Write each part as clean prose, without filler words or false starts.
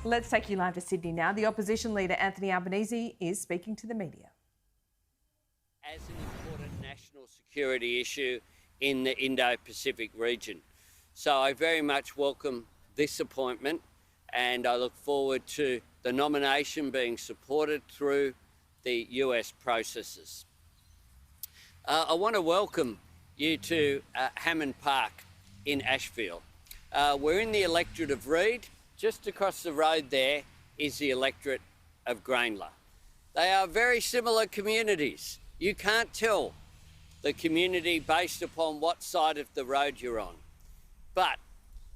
Let's take you live to Sydney now. The opposition leader, Anthony Albanese, is speaking to the media. As an important national security issue in the Indo-Pacific region. So I very much welcome this appointment, and I look forward to the nomination being supported through the US processes. I want to welcome you to Hammond Park in Ashfield. We're in the electorate of Reid. Just across the road there is the electorate of Grayndler. They are very similar communities. You can't tell the community based upon what side of the road you're on. But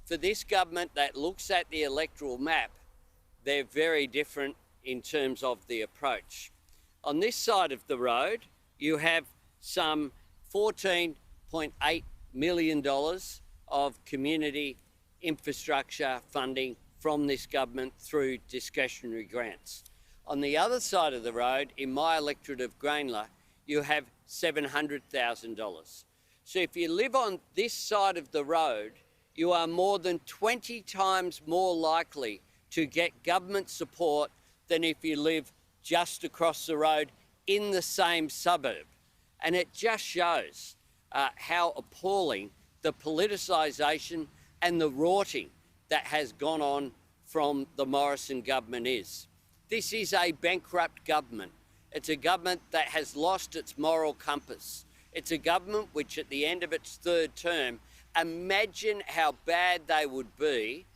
for this government that looks at the electoral map, they're very different in terms of the approach. On this side of the road, you have some $14.8 million of community infrastructure funding from this government through discretionary grants. On the other side of the road, in my electorate of Grayndler, you have $700,000. So if you live on this side of the road, you are more than 20 times more likely to get government support than if you live just across the road in the same suburb. And it just shows how appalling the politicisation and the rorting that has gone on from the Morrison government is. This is a bankrupt government. It's a government that has lost its moral compass. It's a government which at the end of its third term, imagine how bad they would be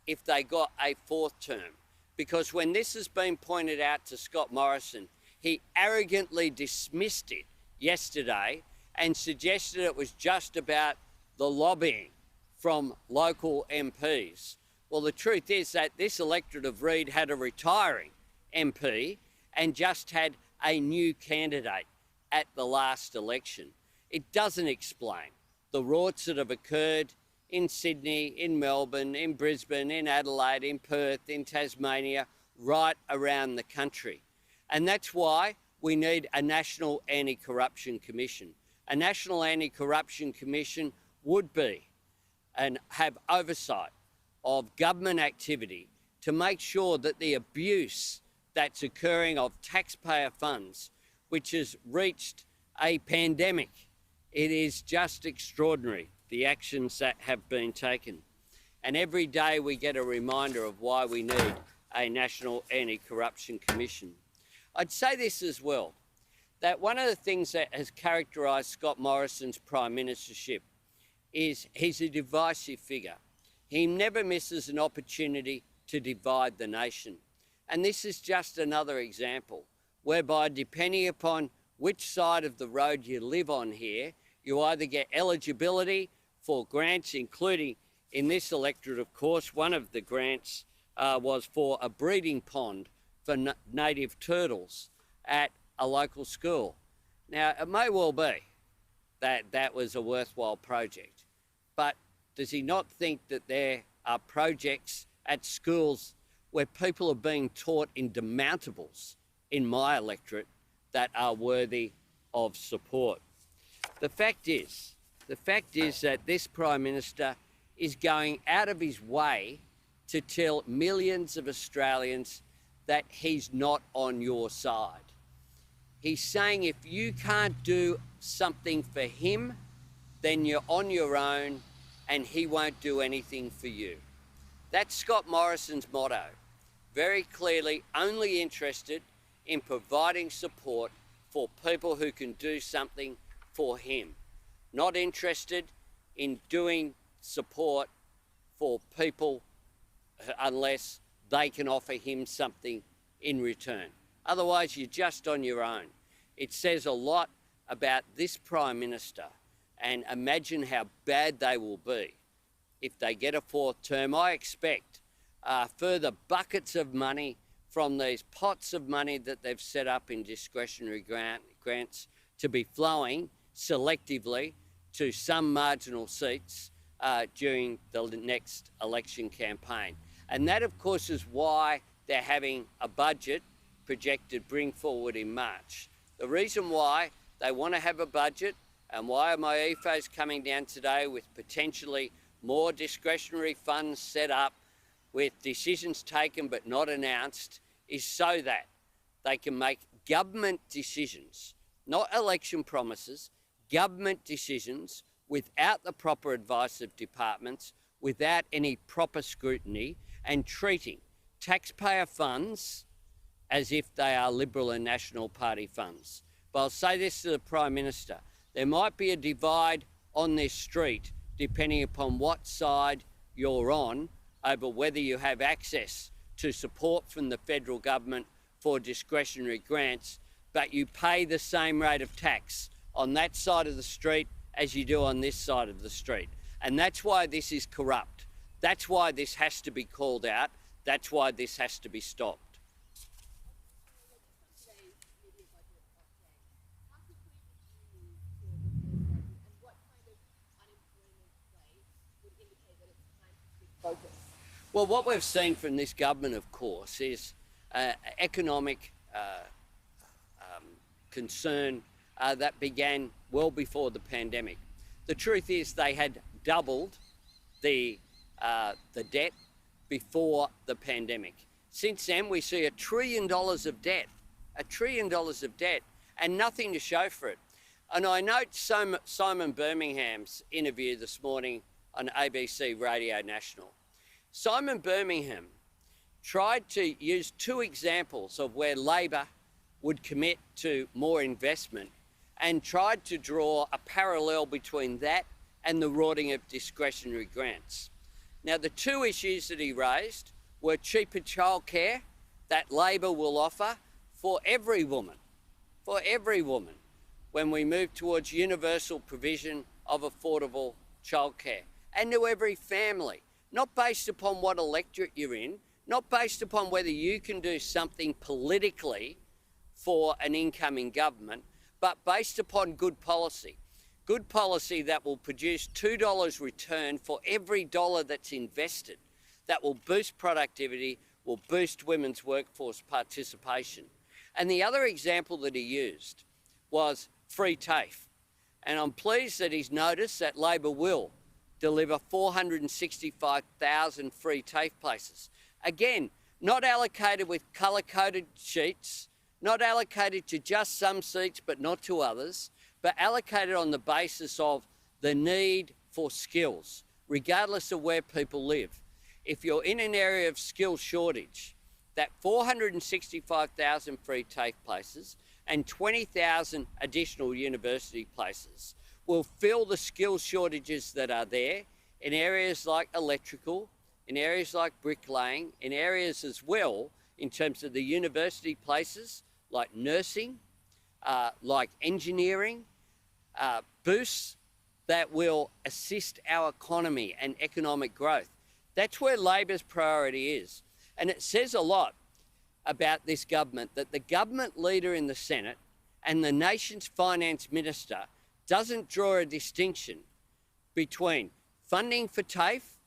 if they got a fourth term. Because when this has been pointed out to Scott Morrison, he arrogantly dismissed it yesterday and suggested it was just about the lobbying from local MPs. Well, the truth is that this electorate of Reid had a retiring MP and just had a new candidate at the last election. It doesn't explain the rorts that have occurred in Sydney, in Melbourne, in Brisbane, in Adelaide, in Perth, in Tasmania, right around the country. And that's why we need a National Anti-Corruption Commission. A National Anti-Corruption Commission would be and have oversight of government activity to make sure that the abuse that's occurring of taxpayer funds, which has reached a pandemic, it is just extraordinary, the actions that have been taken. And every day we get a reminder of why we need a National Anti-Corruption Commission. I'd say this as well, that one of the things that has characterised Scott Morrison's Prime Ministership is he's a divisive figure. He never misses an opportunity to divide the nation. And this is just another example whereby, depending upon which side of the road you live on here, you either get eligibility for grants, including in this electorate, of course, one of the grants was for a breeding pond for native turtles at a local school. Now, it may well be that that was a worthwhile project, but does he not think that there are projects at schools where people are being taught in demountables in my electorate that are worthy of support? The fact is that this Prime Minister is going out of his way to tell millions of Australians that he's not on your side. He's saying if you can't do something for him, then you're on your own and he won't do anything for you. That's Scott Morrison's motto. Very clearly only interested in providing support for people who can do something for him. Not interested in doing support for people unless they can offer him something in return. Otherwise, you're just on your own. It says a lot about this Prime Minister, and imagine how bad they will be if they get a fourth term. I expect further buckets of money from these pots of money that they've set up in discretionary grants to be flowing selectively to some marginal seats during the next election campaign. And that, of course, is why they're having a budget projected bring forward in March. The reason why they want to have a budget and why my EFA is coming down today with potentially more discretionary funds set up with decisions taken but not announced is so that they can make government decisions, not election promises, government decisions without the proper advice of departments, without any proper scrutiny, and treating taxpayer funds as if they are Liberal and National Party funds. But I'll say this to the Prime Minister, there might be a divide on this street depending upon what side you're on over whether you have access to support from the federal government for discretionary grants, but you pay the same rate of tax on that side of the street as you do on this side of the street. And that's why this is corrupt. That's why this has to be called out. That's why this has to be stopped. Well, what we've seen from this government, of course, is economic concern that began well before the pandemic. The truth is they had doubled the debt before the pandemic. Since then, we see $1 trillion of debt, $1 trillion of debt, and nothing to show for it. And I note Simon Birmingham's interview this morning on ABC Radio National. Simon Birmingham tried to use two examples of where Labor would commit to more investment and tried to draw a parallel between that and the rorting of discretionary grants. Now, the two issues that he raised were cheaper childcare that Labor will offer for every woman, when we move towards universal provision of affordable childcare, and to every family, not based upon what electorate you're in, not based upon whether you can do something politically for an incoming government, but based upon good policy. Good policy that will produce $2 return for every dollar that's invested, that will boost productivity, will boost women's workforce participation. And the other example that he used was free TAFE. And I'm pleased that he's noticed that Labor will deliver 465,000 free TAFE places. Again, not allocated with colour-coded sheets, not allocated to just some seats but not to others, but allocated on the basis of the need for skills, regardless of where people live. If you're in an area of skill shortage, that 465,000 free TAFE places and 20,000 additional university places will fill the skill shortages that are there in areas like electrical, in areas like bricklaying, in areas as well in terms of the university places like nursing, like engineering, boosts that will assist our economy and economic growth. That's where Labor's priority is. And it says a lot about this government that the government leader in the Senate and the nation's finance minister doesn't draw a distinction between funding for TAFE,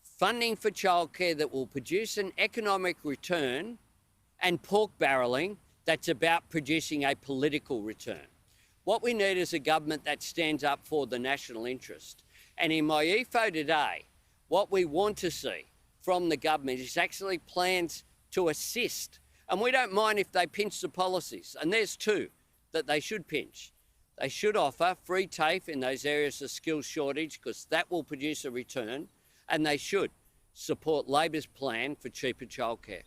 funding for childcare that will produce an economic return, and pork barrelling that's about producing a political return. What we need is a government that stands up for the national interest. And in my EFO today, what we want to see from the government is actually plans to assist. And we don't mind if they pinch the policies. And there's two that they should pinch. They should offer free TAFE in those areas of skills shortage because that will produce a return, and they should support Labor's plan for cheaper childcare.